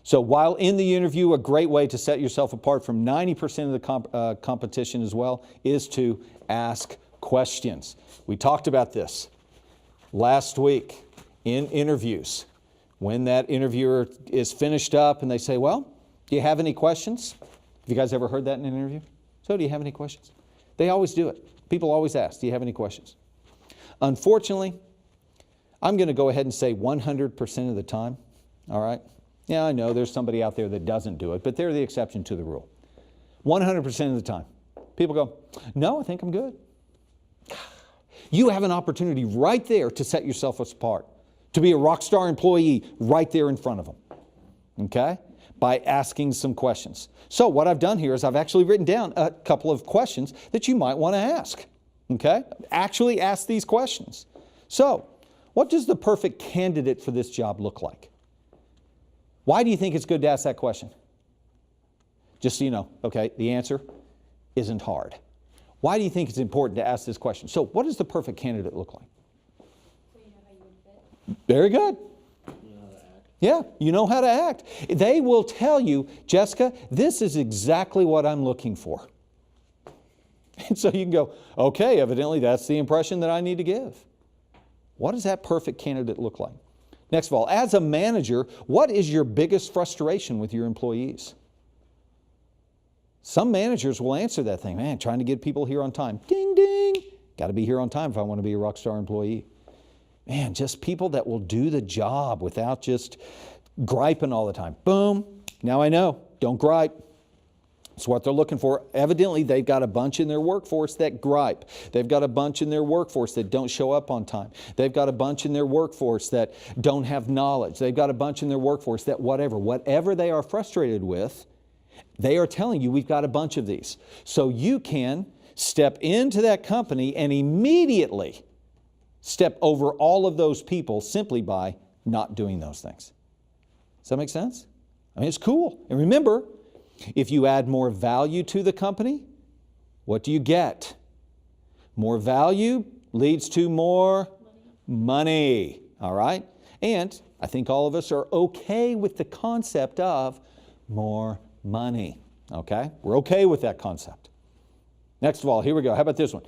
So while in the interview, a great way to set yourself apart from 90% of the competition as well is to ask questions. We talked about this last week in interviews. When that interviewer is finished up and they say, well, do you have any questions? Have you guys ever heard that in an interview? So do you have any questions? They always do it. People always ask, do you have any questions? Unfortunately, I'm going to go ahead and say 100% of the time, all right? Yeah, I know there's somebody out there that doesn't do it, but they're the exception to the rule. 100% of the time, people go, no, I think I'm good. You have an opportunity right there to set yourself apart, to be a rock star employee right there in front of them, okay? By asking some questions. So what I've done here is I've actually written down a couple of questions that you might want to ask, okay? Actually ask these questions. So, what does the perfect candidate for this job look like? Why do you think it's good to ask that question? Just so you know, okay, the answer isn't hard. Why do you think it's important to ask this question? So what does the perfect candidate look like? So you know how you would fit. Very good. You know how to act. Yeah, you know how to act. They will tell you, Jessica, this is exactly what I'm looking for. And so you can go, okay, evidently that's the impression that I need to give. What does that perfect candidate look like? Next of all, as a manager, what is your biggest frustration with your employees? Some managers will answer that thing, man, trying to get people here on time. Ding, ding. Got to be here on time if I want to be a rock star employee. Man, just people that will do the job without just griping all the time. Boom. Now I know. Don't gripe. It's what they're looking for. Evidently, they've got a bunch in their workforce that gripe. They've got a bunch in their workforce that don't show up on time. They've got a bunch in their workforce that don't have knowledge. They've got a bunch in their workforce that whatever they are frustrated with, they are telling you we've got a bunch of these. So you can step into that company and immediately step over all of those people simply by not doing those things. Does that make sense? I mean, it's cool. And remember, if you add more value to the company, what do you get? More value leads to more money. All right? And I think all of us are okay with the concept of more money. Okay? We're okay with that concept. Next of all, here we go. How about this one?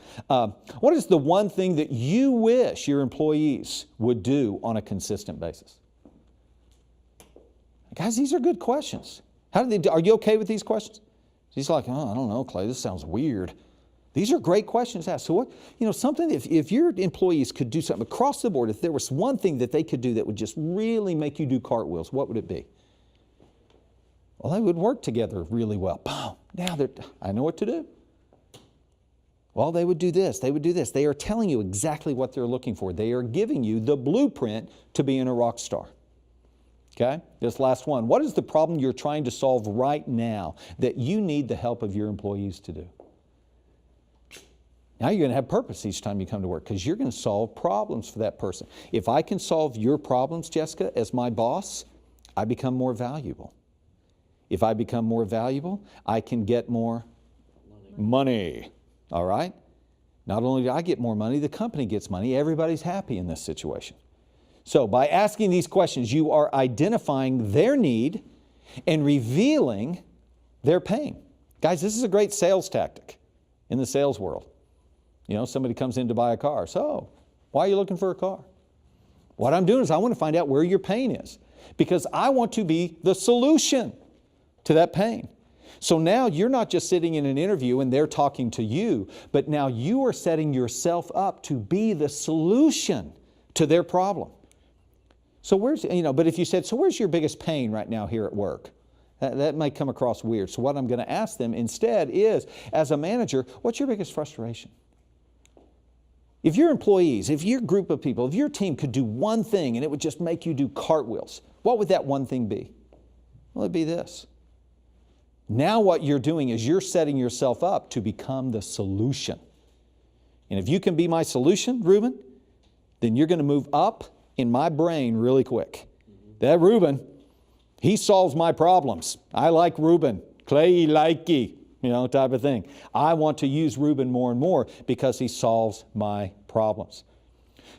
What is the one thing that you wish your employees would do on a consistent basis? Guys, these are good questions. How do they do? Are you okay with these questions? He's like, oh, I don't know, Clay, this sounds weird. These are great questions to ask. So what, something, if your employees could do something across the board, if there was one thing that they could do that would just really make you do cartwheels, what would it be? Well, they would work together really well. Boom, now I know what to do. Well, they would do this, they would do this. They are telling you exactly what they're looking for. They are giving you the blueprint to being a rock star. Okay, this last one. What is the problem you're trying to solve right now that you need the help of your employees to do? Now you're going to have purpose each time you come to work because you're going to solve problems for that person. If I can solve your problems, Jessica, as my boss, I become more valuable. If I become more valuable, I can get more money. All right? Not only do I get more money, the company gets money. Everybody's happy in this situation. So by asking these questions, you are identifying their need and revealing their pain. Guys, this is a great sales tactic in the sales world. Somebody comes in to buy a car. So, why are you looking for a car? What I'm doing is I want to find out where your pain is because I want to be the solution to that pain. So now you're not just sitting in an interview and they're talking to you, but now you are setting yourself up to be the solution to their problem. So but if you said, so where's your biggest pain right now here at work? That might come across weird. So what I'm going to ask them instead is, as a manager, what's your biggest frustration? If your employees, if your group of people, if your team could do one thing and it would just make you do cartwheels, what would that one thing be? Well, it'd be this. Now what you're doing is you're setting yourself up to become the solution. And if you can be my solution, Reuben, then you're going to move up in my brain really quick. That Reuben, he solves my problems. I like Reuben. Clay likey, type of thing. I want to use Reuben more and more because he solves my problems.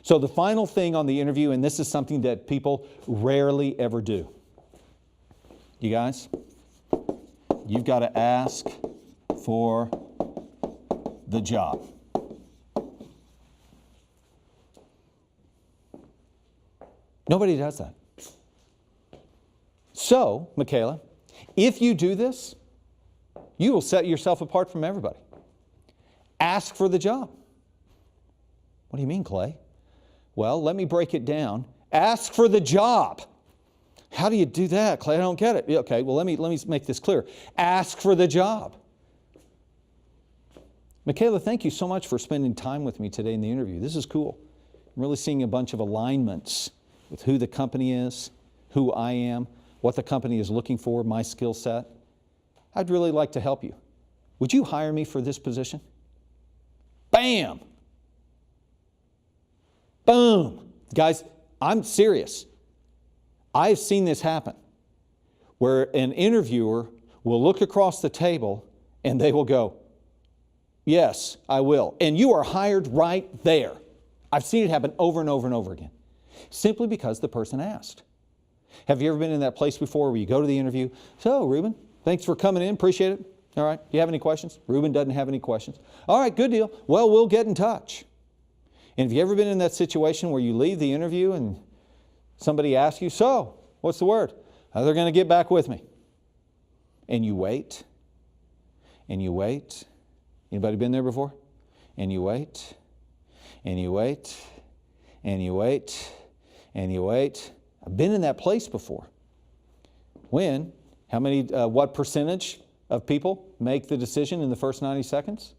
So the final thing on the interview, and this is something that people rarely ever do. You guys, you've got to ask for the job. Nobody does that. So, Michaela, if you do this, you will set yourself apart from everybody. Ask for the job. What do you mean, Clay? Well, let me break it down. Ask for the job. How do you do that, Clay? I don't get it. Okay, well, let me make this clear. Ask for the job. Michaela, thank you so much for spending time with me today in the interview. This is cool. I'm really seeing a bunch of alignments with who the company is, who I am, what the company is looking for, my skill set. I'd really like to help you. Would you hire me for this position? Bam! Boom! Guys, I'm serious. I've seen this happen, where an interviewer will look across the table and they will go, yes, I will. And you are hired right there. I've seen it happen over and over and over again, simply because the person asked. Have you ever been in that place before where you go to the interview? So, Ruben, thanks for coming in. Appreciate it. All right. Do you have any questions? Ruben doesn't have any questions. All right, good deal. Well, we'll get in touch. And have you ever been in that situation where you leave the interview and somebody asks you, so, what's the word? They're going to get back with me. And you wait. And you wait. Anybody been there before? And you wait. And you wait. And you wait. And you wait. I've been in that place before. When? What percentage of people make the decision in the first 90 seconds?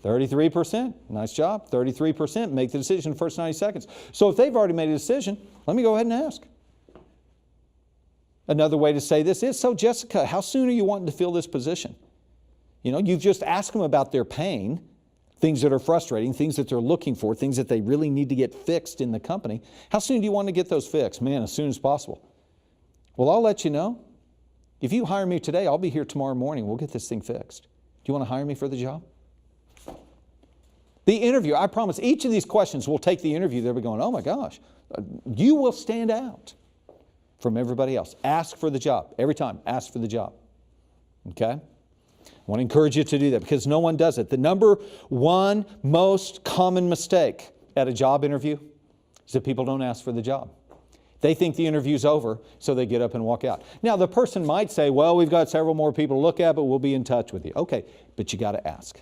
33%. Nice job. 33% make the decision in the first 90 seconds. So if they've already made a decision, let me go ahead and ask. Another way to say this is, so Jessica, how soon are you wanting to fill this position? You know, you've just asked them about their pain, things that are frustrating, things that they're looking for, things that they really need to get fixed in the company. How soon do you want to get those fixed? Man, as soon as possible. Well, I'll let you know. If you hire me today, I'll be here tomorrow morning. We'll get this thing fixed. Do you want to hire me for the job? The interview, I promise, each of these questions will take the interview. They'll be going, oh my gosh, you will stand out from everybody else. Ask for the job. Every time, ask for the job. Okay? I want to encourage you to do that because no one does it. The number one most common mistake at a job interview is that people don't ask for the job. They think the interview's over, so they get up and walk out. Now, the person might say, well, we've got several more people to look at, but we'll be in touch with you. Okay, but you got to ask.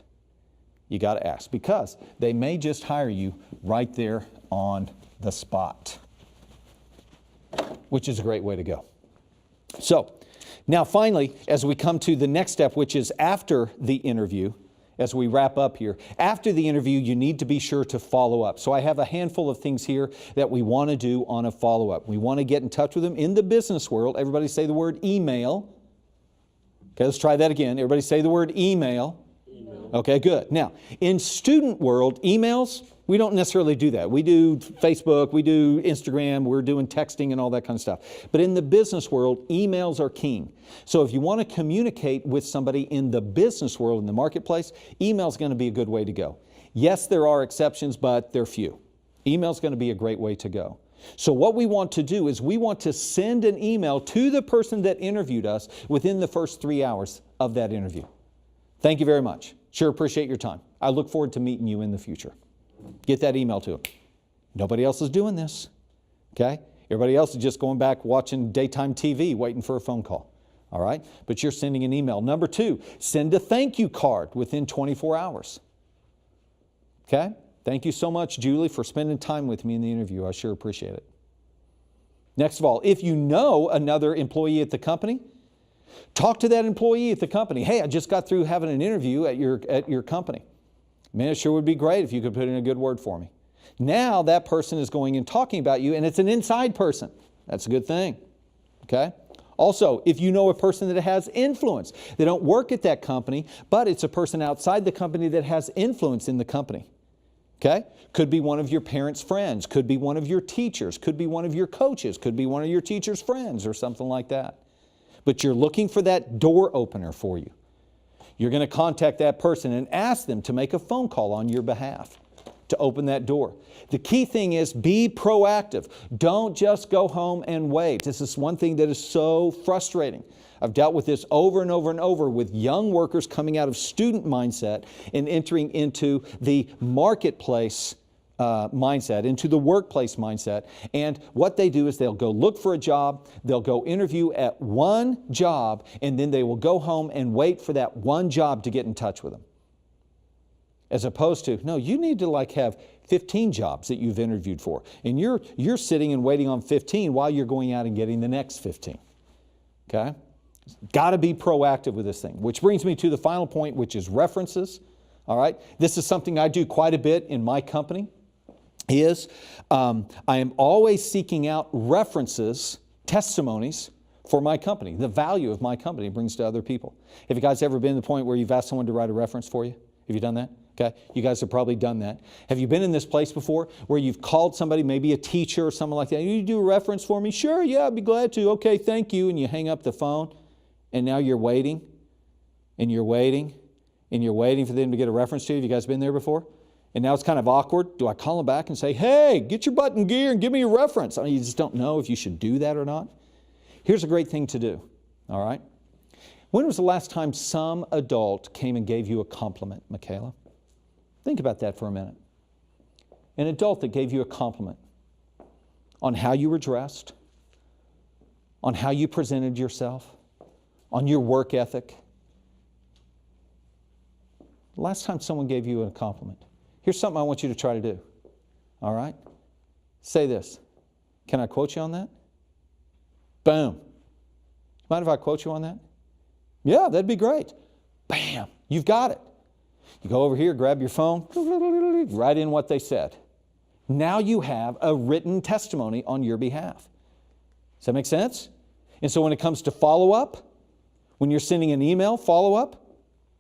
You got to ask because they may just hire you right there on the spot, which is a great way to go. So, now finally, as we come to the next step, which is after the interview, as we wrap up here, after the interview, you need to be sure to follow up. So I have a handful of things here that we want to do on a follow-up. We want to get in touch with them in the business world. Everybody say the word email. Okay, let's try that again. Everybody say the word email. Okay, good. Now, in student world, emails, we don't necessarily do that. We do Facebook, we do Instagram, we're doing texting and all that kind of stuff. But in the business world, emails are king. So if you want to communicate with somebody in the business world, in the marketplace, email is going to be a good way to go. Yes, there are exceptions, but they're few. Email is going to be a great way to go. So what we want to do is we want to send an email to the person that interviewed us within the first 3 hours of that interview. Thank you very much. Sure appreciate your time. I look forward to meeting you in the future. Get that email to them. Nobody else is doing this, okay? Everybody else is just going back watching daytime TV, waiting for a phone call, all right? But you're sending an email. Number 2, send a thank you card within 24 hours, okay? Thank you so much, Julie, for spending time with me in the interview. I sure appreciate it. Next of all, if you know another employee at the company, talk to that employee at the company. Hey, I just got through having an interview at your company. Man, it sure would be great if you could put in a good word for me. Now that person is going and talking about you, and it's an inside person. That's a good thing, okay? Also, if you know a person that has influence, they don't work at that company, but it's a person outside the company that has influence in the company, okay? Could be one of your parents' friends, could be one of your teachers, could be one of your coaches, could be one of your teacher's friends or something like that. But you're looking for that door opener for you. You're going to contact that person and ask them to make a phone call on your behalf. to open that door. The key thing is be proactive. Don't just go home and wait. This is one thing that is so frustrating. I've dealt with this over and over and over with young workers coming out of student mindset and entering into the marketplace mindset, into the workplace mindset. And what they do is they'll go look for a job, they'll go interview at one job, and then they will go home and wait for that one job to get in touch with them. As opposed to, no, you need to like have 15 jobs that you've interviewed for. And you're sitting and waiting on 15 while you're going out and getting the next 15. Okay? Got to be proactive with this thing. Which brings me to the final point, which is references. All right? This is something I do quite a bit in my company. I am always seeking out references, testimonies for my company, the value of my company brings to other people. Have you guys ever been to the point where you've asked someone to write a reference for you? Have you done that? Okay, you guys have probably done that. Have you been in this place before where you've called somebody, maybe a teacher or someone like that, you do a reference for me? Sure, yeah, I'd be glad to. Okay, thank you. And you hang up the phone and now you're waiting and you're waiting and you're waiting for them to get a reference to you. Have you guys been there before? And now it's kind of awkward. Do I call them back and say, hey, get your butt in gear and give me a reference? I mean, you just don't know if you should do that or not. Here's a great thing to do, all right? When was the last time some adult came and gave you a compliment, Michaela? Think about that for a minute. An adult that gave you a compliment on how you were dressed, on how you presented yourself, on your work ethic. The last time someone gave you a compliment. Here's something I want you to try to do. All right? Say this. Can I quote you on that? Boom. Mind if I quote you on that? Yeah, that'd be great. Bam. You've got it. You go over here, grab your phone, write in what they said. Now you have a written testimony on your behalf. Does that make sense? And so when it comes to follow-up, when you're sending an email follow-up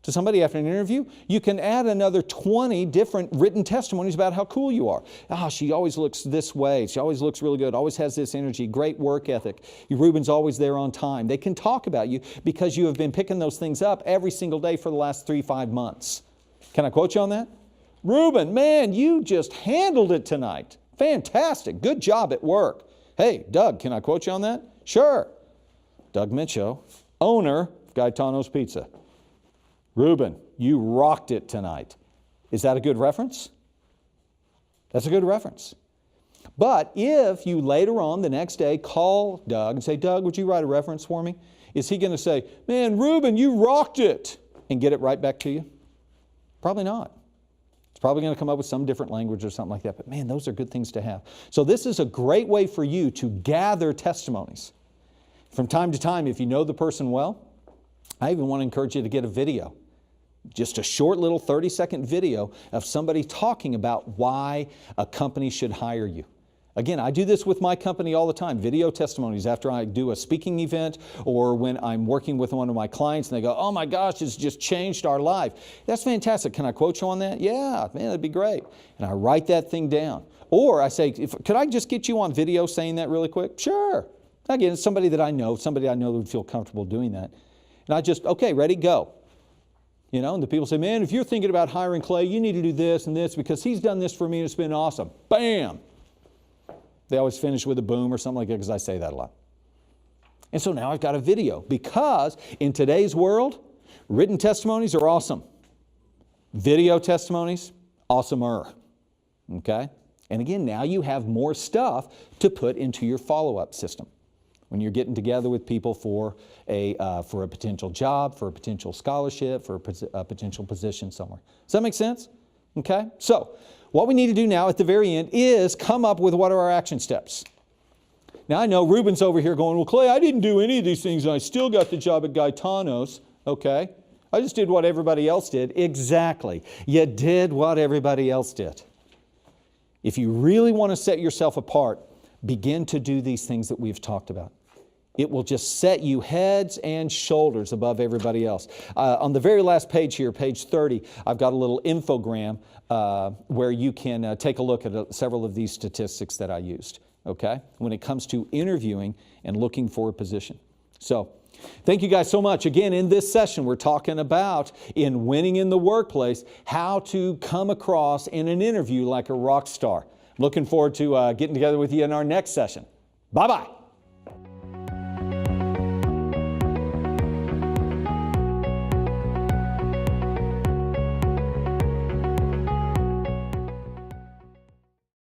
to somebody after an interview, you can add another 20 different written testimonies about how cool you are. Ah, she always looks this way. She always looks really good, always has this energy, great work ethic. Ruben's always there on time. They can talk about you because you have been picking those things up every single day for the last 3-5 months. Can I quote you on that? Ruben, man, you just handled it tonight. Fantastic. Good job at work. Hey, Doug, can I quote you on that? Sure. Doug Mincho, owner of Gaetano's Pizza. Ruben, you rocked it tonight. Is that a good reference? That's a good reference. But if you later on the next day call Doug and say, Doug, would you write a reference for me? Is he going to say, man, Ruben, you rocked it, and get it right back to you? Probably not. It's probably going to come up with some different language or something like that. But man, those are good things to have. So this is a great way for you to gather testimonies. From time to time, if you know the person well, I even want to encourage you to get a video. Just a short little 30-second video of somebody talking about why a company should hire you. Again, I do this with my company all the time, video testimonies after I do a speaking event or when I'm working with one of my clients and they go, oh my gosh, it's just changed our life. That's fantastic. Can I quote you on that? Yeah, man, that'd be great. And I write that thing down. Or I say, could I just get you on video saying that really quick? Sure. Again, it's somebody that I know that would feel comfortable doing that. And I just, okay, ready, go. You know, and the people say, man, if you're thinking about hiring Clay, you need to do this and this because he's done this for me and it's been awesome. Bam! They always finish with a boom or something like that because I say that a lot. And so now I've got a video because in today's world, written testimonies are awesome. Video testimonies, awesomer. Okay? And again, now you have more stuff to put into your follow-up system when you're getting together with people for a potential job, for a potential scholarship, for a potential position somewhere. Does that make sense? Okay? So, what we need to do now at the very end is come up with what are our action steps. Now, I know Ruben's over here going, well, Clay, I didn't do any of these things and I still got the job at Gaetano's. Okay? I just did what everybody else did. Exactly. You did what everybody else did. If you really want to set yourself apart, begin to do these things that we've talked about. It will just set you heads and shoulders above everybody else. On the very last page here, page 30, I've got a little infogram where you can take a look at several of these statistics that I used, okay, when it comes to interviewing and looking for a position. So Thank you guys so much. Again, in this session, we're talking about, in winning in the workplace, how to come across in an interview like a rock star. Looking forward to getting together with you in our next session. Bye-bye.